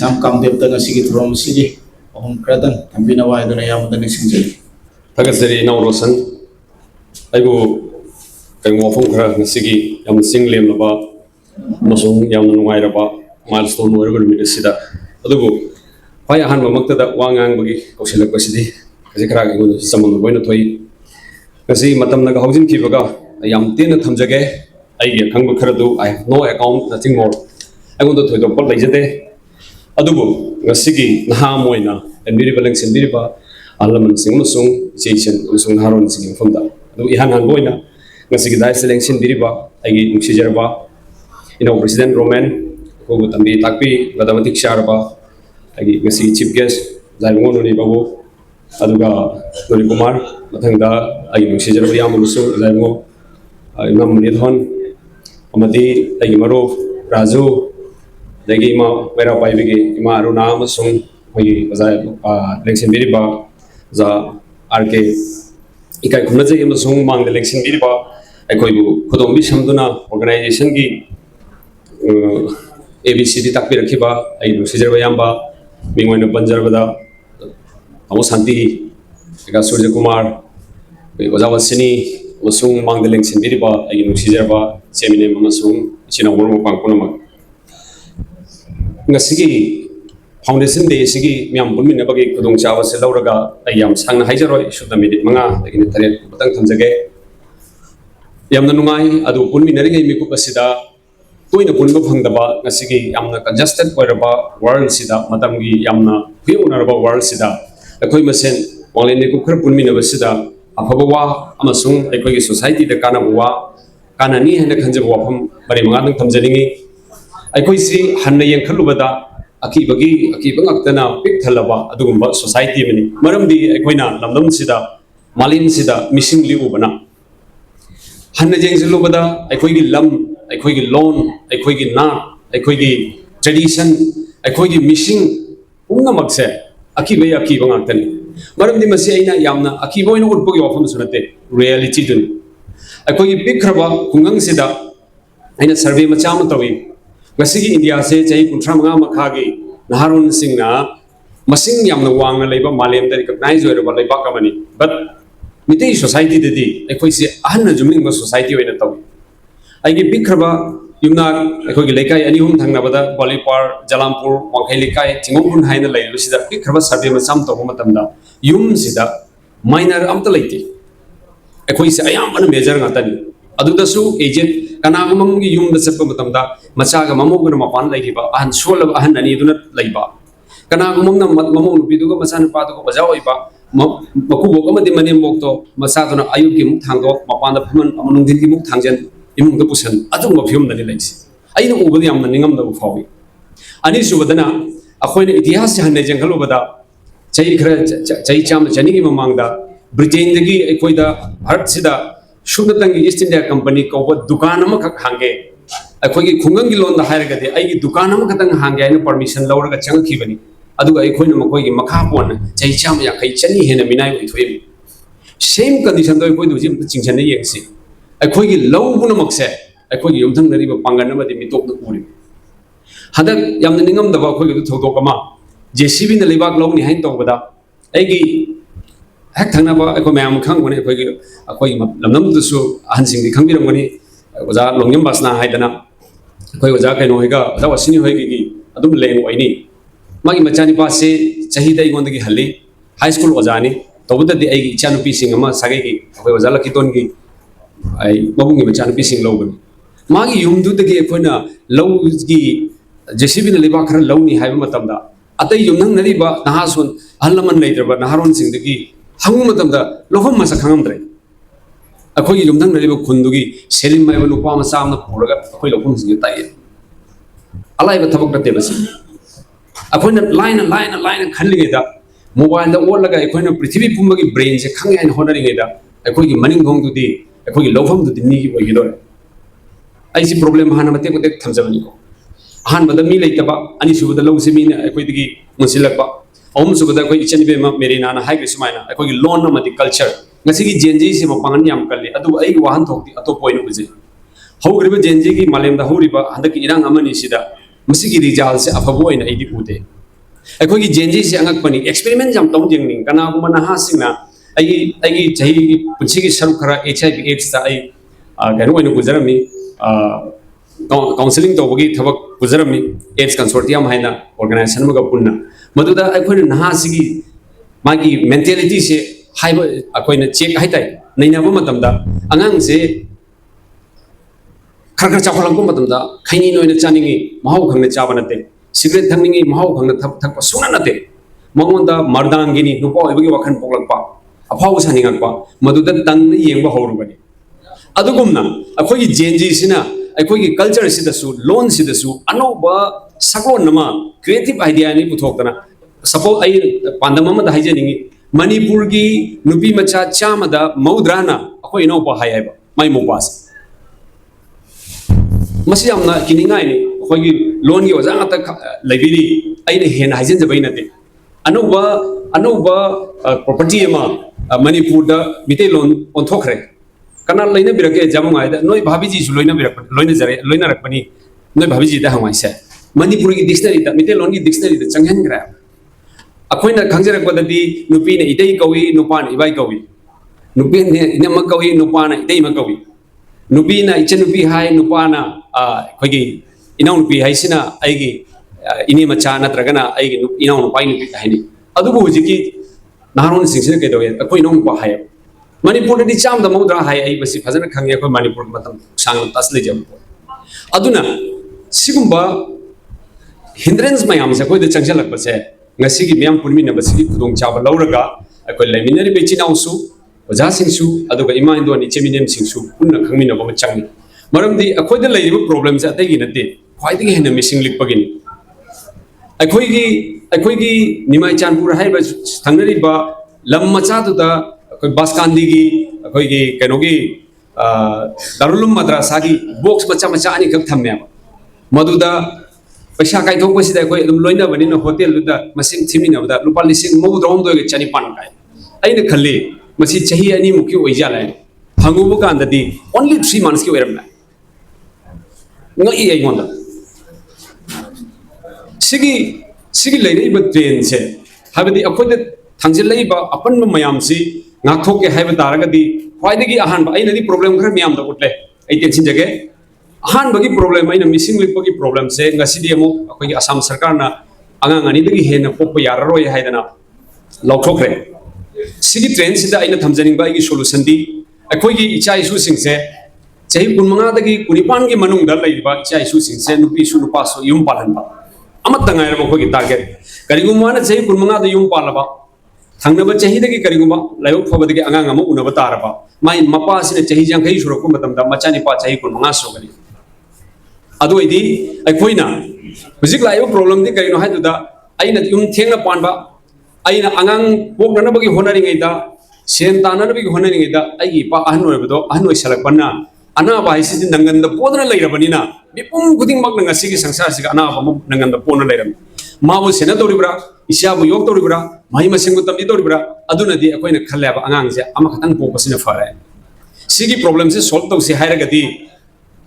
Sam Kamdeb tanga sigi throm sigi ohum kradan thambina wa iduna yamudan singjali Tagasari na urusan aibu kai wafam khara sigi yam singlem laba masung yam nungai raba milestone whatever mi sida adubu pai han mamakta da wangang bagi kausilak basidi kasi khara ngu samang boina thoi kasi matam naga housing ki baga yam tena thamjage ai ge khangba khara du I have no account nothing more I want to thoi do pal laijate adubu ngasigi naha moina enbiri balang senbiri ba alaman sing musung jason musung haron sing famda adu ihan han boina ngasigi dai selection biri ba agi nuksijarba president roman ko tambi takpi gadamatik sharba agi ngasi chief guest zaingon ni babu aduga nori kumar mathangda agi nuksijarba yam musung zaingo imam nidhon amadi agi maro raju dagi ma mera pai bigi ma aruna musung hoyi bazai election biri ba za RK ikai khumna jai musung mang election biri ba akoi bu khodom bi samduna organization gi ABCD takpi rakhiba ai nu sijarba yamba mingwana banjarbada amo santi eka surya kumar ojawasini musung mang election biri ba ai nu sijarba semine musung china wormo pangkona mak ngasigi foundation day sigi myam bunmi na bagi kudong chawa se lauraga ayam sangna haijaroi shudna minute manga dagini tare batang thamjage yamna nungai adu bunmi na ringai miku basida toina bunba phangdaba ngasigi yamna congested oiraba world sida matamgi yamna huyunaraba world sida akoi masen wanglen ku khar bunmi na basida afaba wa amasung aikoi gi society da kana wa kana ni hena khanjaba wafam bari manga dang thamjaningi aikoi si hanna yengkhalubada akibagi akibangakdana pik thalaba adugumba society mani maramdi aikoina lamdam sida malim sida missing li ubana hanna jengsilubada aikoigi lam aikoigi loan aikoigi na aikoigi tradition aikoigi missing umna makse akibai akibangaktani maramdi masi aina yamna akiboina utpagi wafam sunate reality dun aikoigi pikraba kungang sida aina survey machama tawi ngasigi India se chai kunthra manga makhagi naharon singna masing yamna wangna leiba malem da recognize oiraba leiba kamani but mitei society dedi ekoi se ahanna jumling ba society oina taw aigi bikraba yumna ekoi gi lekai ani hum thangna bada Bolipar Jalampur Wangkhai lekai tingongpun haina leilu sida bikraba survey ma cham to matamda yum sida minor amta leiti ekoi se ayam ana major ngatani adudasu agent kanagumamgi yum da sappa matamda machaga mamoguna mapan laiba ahan sol ahan ani duna laiba kanagumamna mamog nupiduga masana paduga bajawiba makubok amadi mane mokto masaduna ayugi muk thangdo mapanda phaman amunungdingi muk thangjen imungda pusan adungma phium dani laisi aina ubadi amna ningam da ufawi ani subadana akhoina itihas hanne jenghalubada chai khara chai cham chani gi mamangda Britain dagi ekoida bharat sida Shunatangi East India Company ko dukanama khak hange akhoi khungang lon da hairagade ai dukanama khatang hange ai permission lawraga changkhibani aduga ai khoina makoi gi makha pon chai cham ya khai chani hena minai oi thoi same condition do koi du jim chingchan ne yengsi akhoi gi lawbuna makse akhoi gi yumthang nari ba pangan na di mitok na uri hadak yamna ningam da ba akhoi gi thodok ama JCB na lebak lawni hain tawbada ai gi hek thangna ba ko mayam khang gone ko lamnam du su hansing di khangbiram goni oja longyam basna haidana ko oja kai no higa oja wasini hoigi gi adum leng oini magi machani pa se chahi dai gonda gi halli high school oja ni tobuda di ai gi chanu pi sing ama sagai gi ko oja laki ton gi ai babung gi machani pi sing logani magi yum du de gi koina low gi JCB na liba khara lawni haiba matamda atai yum nang nari ba nahasun hallaman leidraba naharon sing de gi hangu matamda lohom masa khangamdre akhoi lumdang nariba khundugi selim mai banu pa masa amna puraga akhoi lokum sing tai alai ba thabak rate basi akhoi na line khanlinge da mobile da olaga akhoi na prithvi pumbagi brain se khang ai honaringe da akhoi gi maning gong du di akhoi gi lofam du di ni gi ogi dore ai si problem hana mate ko tek thamjabani ko han bada mi leitaba ani subada low se mi na akhoi digi musilakba Om subada koi ichani be ma meri nana hai grismaina koi loan na mati culture ngasi gi genji se ma pangan yam kalli adu ai wahan thokti ato point uje hau griba genji gi malem da horiba handaki irang amani sida mesti rizal se afabu ina idi ude ai khoi gi genji se angak pani experiment jam tong jeng ning kana kuma na ha singna ai chahi punchi gi saru khara HIV AIDS ta ai garu ina gujarami counseling to bagi thabak gujarami AIDS consortium haina organization ma ga punna maduda ai khoi na ha sigi magi mentality se haiba akoi na check hai tai naina ba matam da angang se khar chakholang ko matam da khaini noina chaningi mahau khangna chaba nate cigarette thangningi mahau khangna thak pa suna nate mangonda mardangini nupa ibagi wakhan poklakpa afau saningakpa maduda tangna yengba horubani adugumna akoi gi genji sina akoi gi culture sidasu loan sidasu anoba saklon nama creative idea ni puthokdana suppose ai pandamama da haijeningi Manipur gi nupi macha chamada maudrana akoi no pa hayaiba mai mopas masi amna kiningai ni akoi gi loan gi oja ata laibiri aina hen haijen jabai nate anuba property ma Manipur da mite loan on thokre kana laina birake jamungai da noi bhabi ji su loina birak loina jare loina rakpani noi bhabi ji da hawai sa Manipur gi dictionary da mite loan gi dictionary da changhen gra akoina khangjarak badadi nupi ne idei kawi nupan ibai kawi nupi ne inama kawi nupana idei ma kawi nupi na ichen nupi hai nupana khoigi inau nupi hai sina aigi ini macha natragana aigi inau nupai nupi haini adubu hujiki naharon singsina ke doye akoi nong pa hai Manipur di cham da modra hai ai basi phajana khangye akoi Manipur matam sang tasle jam aduna sigumba hindrance mayam se koi da changjalak base ngasi gi myam purmi na basi khudong chaba lauraga akoi laiminari be chinau su oja singsu aduga ima indo ni cheminem singsu punna khangmina ba changni maramdi akoi da laiba problem sa atagi nate khwaidi gi hena missing lik pagini akoi gi nimai chanpur hai ba thangnari ba lam macha tu da akoi baskandi gi akoi gi kenogi darulum madrasa gi box macha macha ani khak thamme maduda पैसा काय थोक पसी दा कोई लोइना बनी न hotel लुदा मसिंग थिमिना बदा लुपा लिसिंग मौ द्रोम दो के चनी पान काय आइने खल्ले मसी चही अनि मुखि ओइजा लाय हंगुबु कांददी ओनली 3 मंथ्स के वेरम ना ngai ai ngonda sigi leirei ba train se habadi akhoi thangjil lei ba apan mayam si ngakho ke haiba taragadi khwaidagi ahan ba aina di problem khar miyam da utle ai tension jage ahan bagi problem aina missing link bagi problem se ngasi di amo akhoi Assam sarkar na angang ani dagi hena pop yararoi haidana lauthokre sigi train sida aina thamjaning ba gi solution di akhoi gi icha isu sing se chahi kunmanga dagi kunipan gi manung da lai ba icha isu sing se nupi su nupa so yum palan ba amat tangai ra khoi gi target kariguma na chahi kunmanga da yum palaba thangna chahi dagi kariguma layo phobadagi angang amu unaba taraba mai mapa sine chahi jang khai suro ko matam da machani pa chahi kunmanga so gali adu idi aikoina hujik layo problem di karino haidu da aina yum thengna panba aina angang pokna bagi honari ngai da sen tana bagi honari ngai da ai pa ahno rebdo ahno salak panna ana ba hisi nangan da podna lairabani na bipum kuding mak nanga sigi sangsar siga ana ba nangan da pona lairam mabu sena doribra isya bu yok doribra mai masingu tamdi doribra aduna di akoina khalle ba angang je ama khatang pokasina fare sigi problem se solve to se hairaga di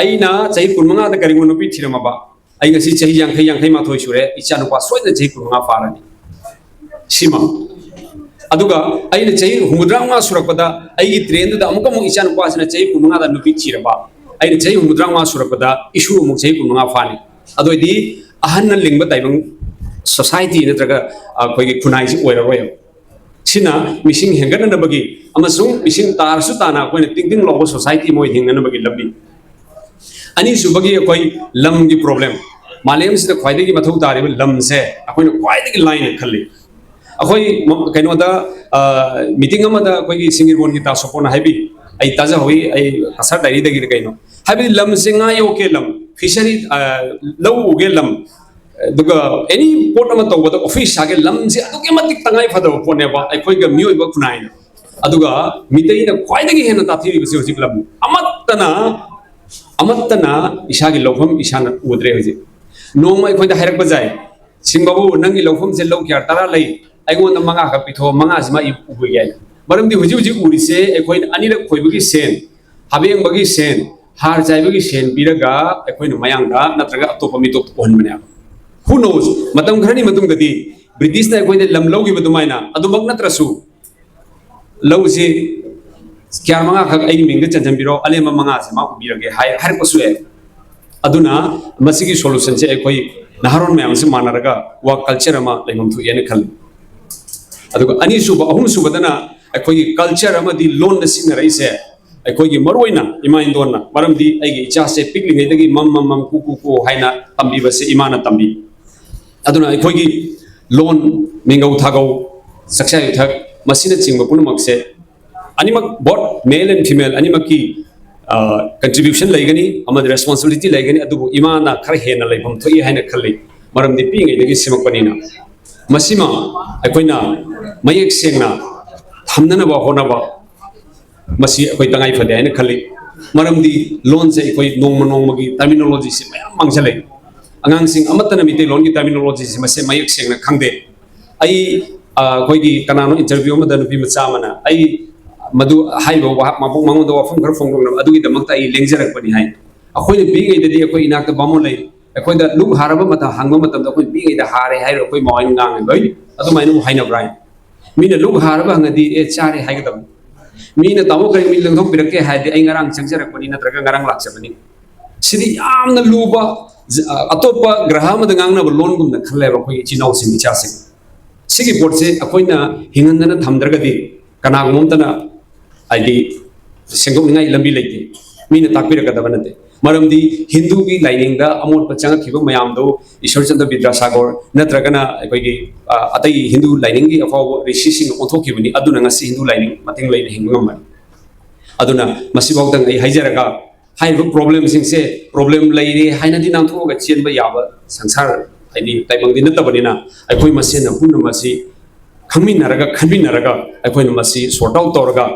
aina chahi kunmanga da karimu nupi thirama ba ai ngasi chahi yang ma thoi sure icha nupa soida chahi kunmanga farani sima aduga aina chahi humudrang ma surapada ai gi train da amuka mu icha nupa sina chahi kunmanga da nupi thiraba aina chahi humudrang ma surapada issue mu chahi kunmanga fani adoi di ahanna lingba taibang society natraga koi gi khunai si oira roya sina missing hengana na bagi amasung missing tar su tana koi ting logo society moi hengana bagi labi ani subagi koi lam gi problem malem sida khwaide gi mathau tare lam se akoi khwaide gi line khalli akoi kaino da meeting amada koi gi singir bon gi ta sopona haibi ai taja hoi ai asar diary da gi kaino haibi lam se nga yo ke lam fishery law ge lam duga any port ama tawada office age lam se aduke matik tangai phado pone ba ai koi ga mioi ba kunai aduga mitei na khwaide gi hena ta thiri bi se lam amattana ishagi lawfam ishana udre hoji nongmai khoida hairak bajai singbabu nangi lawfam se law kyar tara lai aigon da manga ka pitho manga sima i ubu yai maramdi huji uri se ekhoin anira khoibagi sen habeng bagi sen har jai bagi sen biraga ekhoin mayang da natraga atopa mi tok pon banya who knows matam kharani matum gadi British na koi lam low gi badumaina adumag natrasu low si kya manga khak ai ming chan chan biro ale ma manga se ma ku birage hai har ko suwe aduna masigi solution se koi naharon mayam se manaraga wa culture ama laimam thu yene khal aduga ani suba ahum suba dana koi culture ama di lon na sing rai se koi gi marwaina ima indona maram di ai gi cha se pikli ngai dagi mam ku haina tambi ba se imana tambi aduna koi gi lon mingau thagau saksha yuthak masina chingba punamak se animak both male and female animak ki contribution laigani amad responsibility laigani adubu imana khar hena laibam thoi haina khalli maram di pingai dagi simakpanina masima akoina mayek sengna thamnana ba hona ba masi akoi tangai phade haina khalli maram di loan se akoi nongma gi terminology se mayam mangjalai angang sing amatana mite loan gi terminology se mase mayek sengna khangde ai koi gi kanano interview ma danu bi macha mana ai madu haibo mabung mangu do wafam khar phong dong adu gi damakta ai lengjarak pani hai akoi ne bi ngai dadi akoi inakta bamo lai akoi da lung haraba mata hangba matam da akoi bi ngai da hare hai ro akoi moin ngang loi adu mainu haina brai mina lung haraba ngadi e chare hai ga dam mina tamo kari mi lengthok pirake hai de ai ngarang changjarak pani natraga ngarang lakchabani sidi yamna luba atopa graha ma dangang na lon gum na khalle ba koi chinau sing cha sing sigi port se akoi na hingandana thamdraga di kana gumtana ai sengok ngai lambi leite mina takpira ka dabanate maram di hindu gi lining da amot pachanga khiba mayam do ishwar chandra vidrasagar natragana koi gi atai hindu lining gi afaw rishi sing onthokibani aduna ngasi hindu lining mating leine hingam man aduna masi bawdang ai haijaraga hai problem sing se problem leire haina di nam thoga chen ba yaba sansar ai di taimang din tabanina ai koi masena hunna masi khangmin naraga khanbin naraga ai koi masi sort out torga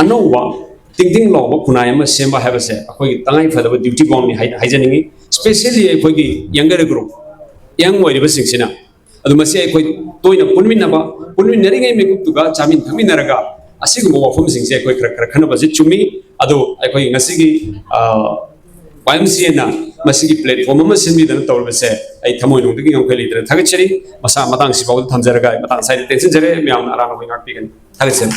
anowa ting law kunai ama semba have se akoi tangai phadaba duty bound ni haijaningi especially akoi gi younger group young oiriba singsina adu masi akoi toina punminari ngai mekup tuga chamin thaminaraga asiguma wafam singse akoi khara khana baje chumi adu akoi ngasigi YMCA na masigi platform ama simbi dana tawbase ai thamoi nong digi ngam khali dra thagachari masa matang sibaw thamjaraga matang sai tension jare myam arana wingak pigan thagachari